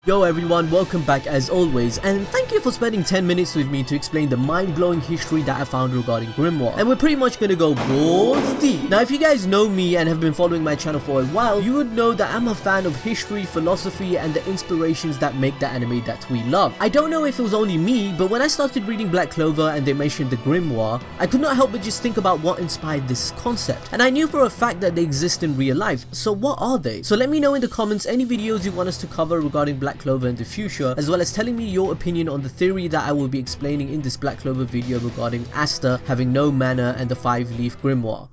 Yo everyone, welcome back as always, and thank you for spending 10 minutes with me to explain the mind-blowing history that I found regarding Grimoire. And we're pretty much gonna go balls deep. Now if you guys know me and have been following my channel for a while, you would know that I'm a fan of history, philosophy, and the inspirations that make the anime that we love. I don't know if it was only me, but when I started reading Black Clover and they mentioned the Grimoire, I could not help but just think about what inspired this concept. And I knew for a fact that they exist in real life, so what are they? So let me know in the comments any videos you want us to cover regarding Black Clover in the future, as well as telling me your opinion on the theory that I will be explaining in this Black Clover video regarding Asta having no mana and the 5-leaf Grimoire.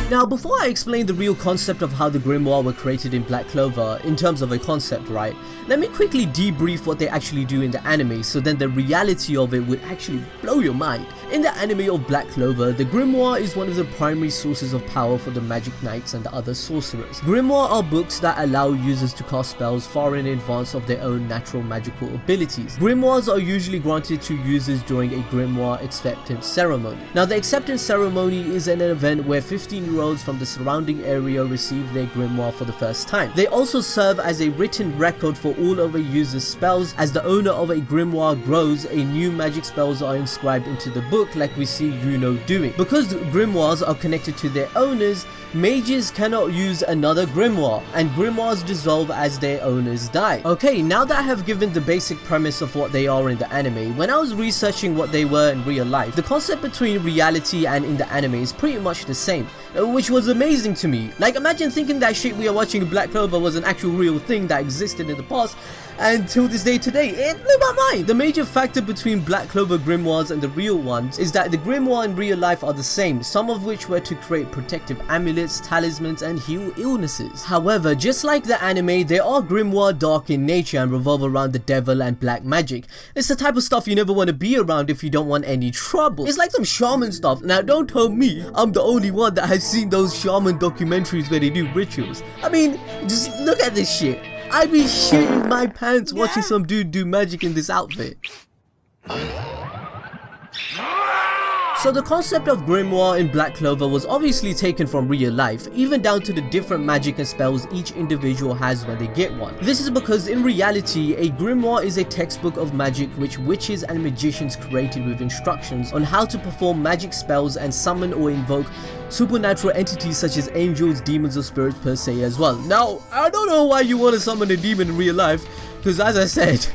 Now, before I explain the real concept of how the Grimoire were created in Black Clover, in terms of a concept, right, let me quickly debrief what they actually do in the anime, so then the reality of it would actually blow your mind. In the anime of Black Clover, the Grimoire is one of the primary sources of power for the magic knights and the other sorcerers. Grimoire are books that allow users to cast spells far in advance of their own natural magical abilities. Grimoires are usually granted to users during a Grimoire acceptance ceremony. Now, the acceptance ceremony is an event where 15-year-olds from the surrounding area receive their Grimoire for the first time. They also serve as a written record for all of a user's spells. As the owner of a Grimoire grows, a new magic spells are inscribed into the book, like we see Yuno doing. Because Grimoires are connected to their owners, mages cannot use another Grimoire, and Grimoires dissolve as their owners die. Okay, now that I have given the basic premise of what they are in the anime, when I was researching what they were in real life, the concept between reality and in the anime is pretty much the same, which was amazing to me. Like, imagine thinking that shit we are watching in Black Clover was an actual real thing that existed in the past, and till this day today, it blew my mind. The major factor between Black Clover Grimoires and the real ones is that the Grimoire in real life are the same, some of which were to create protective amulets, talismans, and heal illnesses. However, just like the anime, they are Grimoire dark in nature and revolve around the devil and black magic. It's the type of stuff you never want to be around if you don't want any trouble. It's like some shaman stuff. Now, don't tell me I'm the only one that has seen those shaman documentaries where they do rituals. I mean, just look at this shit. I'd be shitting my pants watching some dude do magic in this outfit. So the concept of Grimoire in Black Clover was obviously taken from real life, even down to the different magic and spells each individual has when they get one. This is because in reality, a Grimoire is a textbook of magic which witches and magicians created with instructions on how to perform magic spells and summon or invoke supernatural entities such as angels, demons, or spirits per se as well. Now, I don't know why you want to summon a demon in real life, because as I said,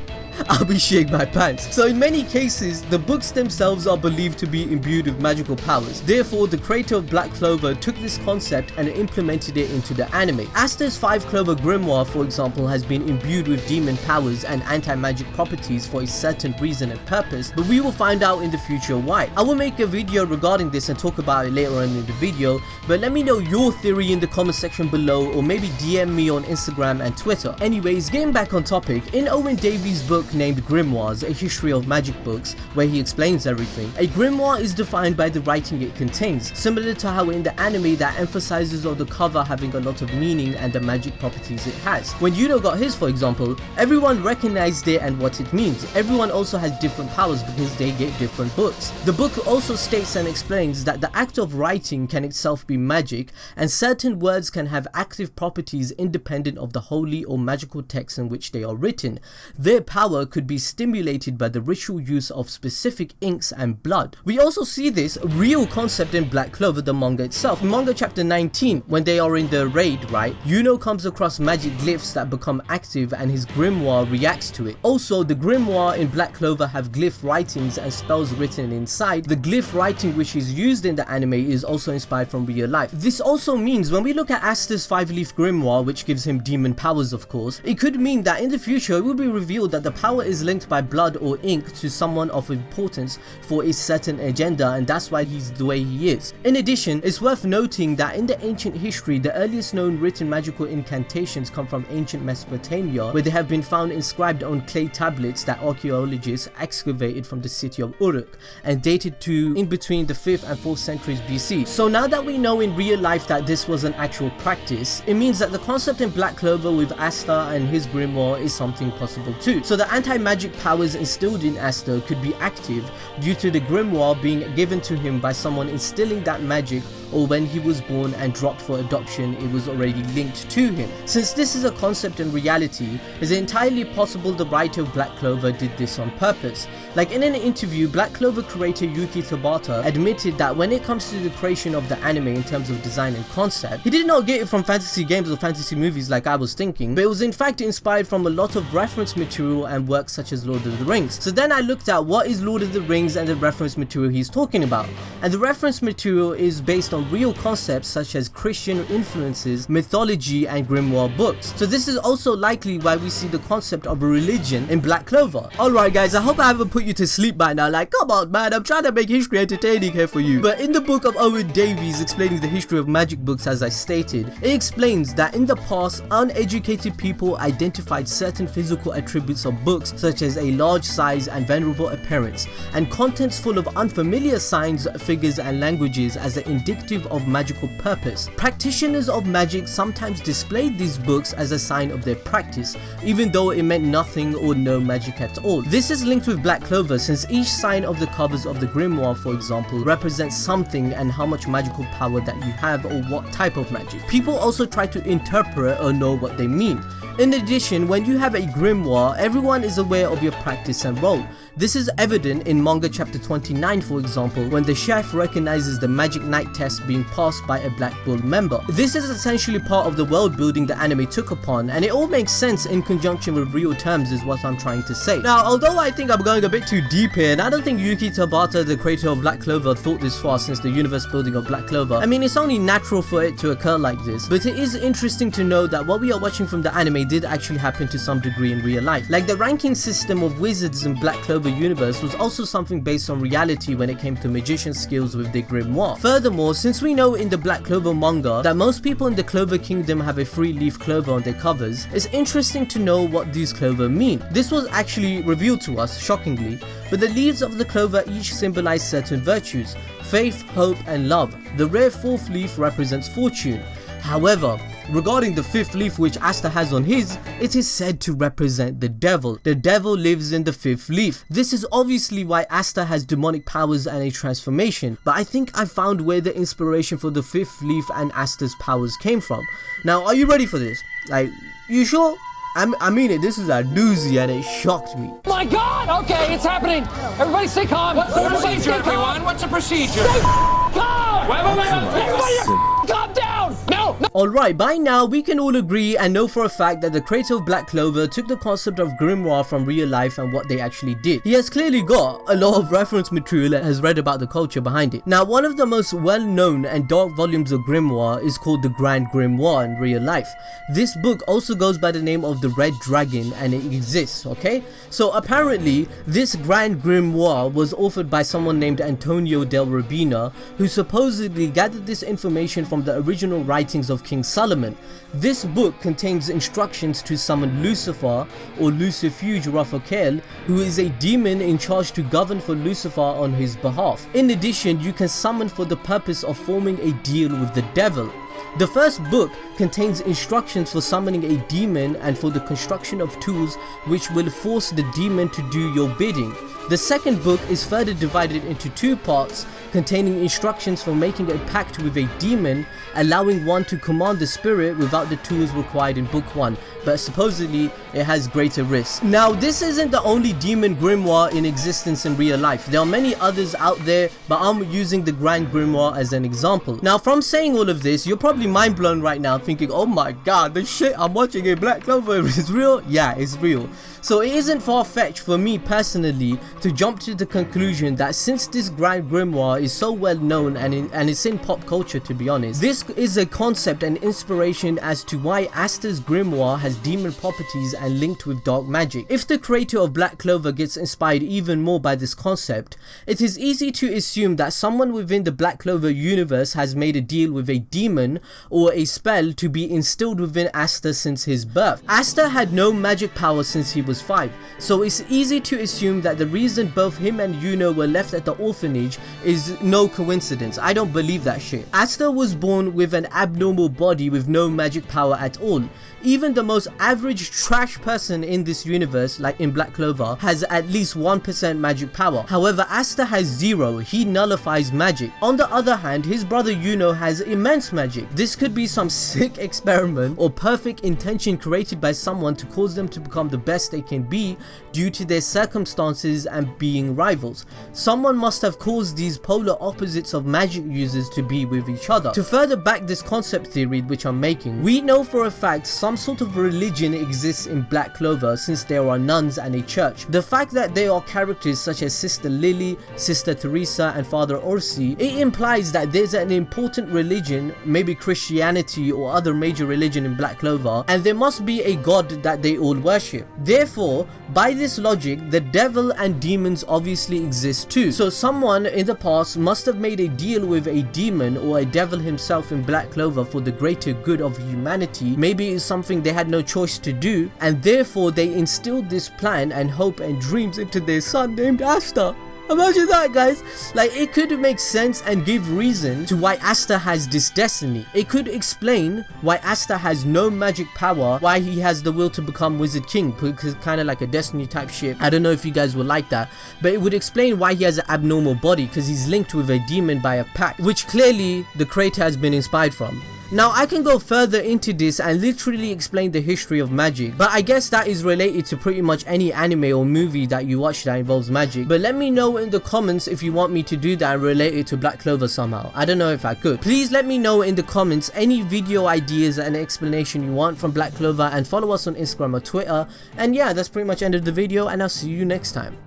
I'll be shitting my pants. So in many cases, the books themselves are believed to be imbued with magical powers. Therefore, the creator of Black Clover took this concept and implemented it into the anime. Asta's 5-Clover Grimoire, for example, has been imbued with demon powers and anti-magic properties for a certain reason and purpose, but we will find out in the future why. I will make a video regarding this and talk about it later on in the video, but let me know your theory in the comment section below, or maybe DM me on Instagram and Twitter. Anyways, getting back on topic, in Owen Davies' book named Grimoires, a history of magic books, where he explains everything, a Grimoire is defined by the writing it contains, similar to how in the anime that emphasizes on the cover having a lot of meaning and the magic properties it has. When Yuno got his, for example, everyone recognized it and what it means. Everyone also has different powers because they get different books. The book also states and explains that the act of writing can itself be magic, and certain words can have active properties independent of the holy or magical text in which they are written. Their power could be stimulated by the ritual use of specific inks and blood. We also see this real concept in Black Clover, the manga itself. In manga chapter 19, when they are in the raid, right, Yuno comes across magic glyphs that become active and his Grimoire reacts to it. Also, the Grimoire in Black Clover have glyph writings and spells written inside. The glyph writing which is used in the anime is also inspired from real life. This also means when we look at Asta's 5-leaf Grimoire, which gives him demon powers of course, it could mean that in the future it will be revealed that the power is linked by blood or ink to someone of importance for a certain agenda, and that's why he's the way he is. In addition, it's worth noting that in the ancient history, the earliest known written magical incantations come from ancient Mesopotamia, where they have been found inscribed on clay tablets that archaeologists excavated from the city of Uruk and dated to in between the 5th and 4th centuries BC. So now that we know in real life that this was an actual practice, it means that the concept in Black Clover with Asta and his Grimoire is something possible too. So the anti-magic powers instilled in Asta could be active due to the grimoire being given to him by someone instilling that magic, or when he was born and dropped for adoption it was already linked to him. Since this is a concept in reality, it's entirely possible the writer of Black Clover did this on purpose. Like in an interview, Black Clover creator Yuki admitted that when it comes to the creation of the anime in terms of design and concept, he did not get it from fantasy games or fantasy movies like I was thinking, but it was in fact inspired from a lot of reference material and works such as Lord of the Rings. So then I looked at what is Lord of the Rings and the reference material he's talking about, and the reference material is based on real concepts such as Christian influences, mythology and grimoire books. So this is also likely why we see the concept of a religion in Black Clover. Alright guys, I hope I haven't put you to sleep by now. Like, come on man, I'm trying to make history entertaining here for you. But in the book of Owen Davies explaining the history of magic books, as I stated, it explains that in the past, uneducated people identified certain physical attributes of books such as a large size and venerable appearance, and contents full of unfamiliar signs, figures and languages as an indicative of magical purpose. Practitioners of magic sometimes displayed these books as a sign of their practice, even though it meant nothing or no magic at all. This is linked with Black Clover, since each sign of the covers of the grimoire, for example, represents something and how much magical power that you have or what type of magic. People also try to interpret or know what they mean. In addition, when you have a grimoire, everyone is aware of your practice and role. This is evident in manga chapter 29, for example, when the chef recognizes the magic night test being passed by a Black Bull member. This is essentially part of the world building the anime took upon, and it all makes sense in conjunction with real terms is what I'm trying to say. Now, although I think I'm going a bit too deep here, and I don't think Yuki, the creator of Black Clover, thought this far since the universe building of Black Clover. I mean, it's only natural for it to occur like this, but it is interesting to know that what we are watching from the anime did actually happen to some degree in real life. Like the ranking system of wizards in Black Clover universe was also something based on reality when it came to magician skills with their grimoire. Furthermore, since we know in the Black Clover manga that most people in the Clover Kingdom have a 3-leaf clover on their covers, it's interesting to know what these clover mean. This was actually revealed to us, shockingly, but the leaves of the clover each symbolize certain virtues: faith, hope and love. The rare 4th leaf represents fortune. However, regarding the 5th leaf which Asta has on his, it is said to represent the devil. The devil lives in the 5th leaf. This is obviously why Asta has demonic powers and a transformation, but I think I found where the inspiration for the 5th leaf and Asta's powers came from. Now, are you ready for this? Like, you sure? I mean it, this is a doozy and it shocked me. Oh my god! Okay, it's happening! Everybody stay calm! What's the procedure, everyone? What's the procedure? Stay calm! Wait. Everybody calm down! No! Alright, by now we can all agree and know for a fact that the creator of Black Clover took the concept of grimoire from real life and what they actually did. He has clearly got a lot of reference material and has read about the culture behind it. Now, one of the most well-known and dark volumes of grimoire is called the Grand Grimoire in real life. This book also goes by the name of the Red Dragon and it exists, okay? So apparently this Grand Grimoire was authored by someone named Antonio del Rabina, who supposedly gathered this information from the original writings of King Solomon. This book contains instructions to summon Lucifer or Lucifuge Raphael, who is a demon in charge to govern for Lucifer on his behalf. In addition, you can summon for the purpose of forming a deal with the devil. The first book contains instructions for summoning a demon and for the construction of tools which will force the demon to do your bidding. The second book is further divided into 2 parts containing instructions for making a pact with a demon, allowing one to command the spirit without the tools required in book 1, but supposedly it has greater risk. Now, this isn't the only demon grimoire in existence in real life. There are many others out there, but I'm using the Grand Grimoire as an example. Now, from saying all of this, you're probably mind blown right now thinking, oh my god, the shit I'm watching in Black Clover is real? Yeah, it's real. So it isn't far-fetched for me personally to jump to the conclusion that since this Grand Grimoire is so well known and it's in pop culture, to be honest, this is a concept and inspiration as to why Asta's grimoire has demon properties and linked with dark magic. If the creator of Black Clover gets inspired even more by this concept, it is easy to assume that someone within the Black Clover universe has made a deal with a demon or a spell to be instilled within Asta since his birth. Asta had no magic power since he was 5, so it's easy to assume that the reason reason both him and Yuno were left at the orphanage is no coincidence. I don't believe that shit. Asta was born with an abnormal body with no magic power at all. Even the most average trash person in this universe, like in Black Clover, has at least 1% magic power. However, Asta has 0, he nullifies magic. On the other hand, his brother Yuno has immense magic. This could be some sick experiment or perfect intention created by someone to cause them to become the best they can be due to their circumstances and being rivals. Someone must have caused these polar opposites of magic users to be with each other. To further back this concept theory which I'm making, we know for a fact some sort of religion exists in Black Clover since there are nuns and a church. The fact that there are characters such as Sister Lily, Sister Teresa and Father Orsi, it implies that there's an important religion, maybe Christianity or other major religion in Black Clover, and there must be a god that they all worship. Therefore, by this logic, the devil and demons obviously exist too. So someone in the past must have made a deal with a demon or a devil himself in Black Clover for the greater good of humanity. Maybe it's something they had no choice to do, and therefore they instilled this plan and hope and dreams into their son named Asta. Imagine that, guys. Like, it could make sense and give reason to why Asta has this destiny. It could explain why Asta has no magic power, why he has the will to become Wizard King, because kind of like a destiny type shit. I don't know if you guys will like that, but it would explain why he has an abnormal body, because he's linked with a demon by a pact, which clearly the creator has been inspired from. Now, I can go further into this and literally explain the history of magic, but I guess that is related to pretty much any anime or movie that you watch that involves magic. But let me know in the comments if you want me to do that and relate it to Black Clover somehow. I don't know if I could. Please let me know in the comments any video ideas and explanation you want from Black Clover, and follow us on Instagram or Twitter. And yeah, that's pretty much the end of the video, and I'll see you next time.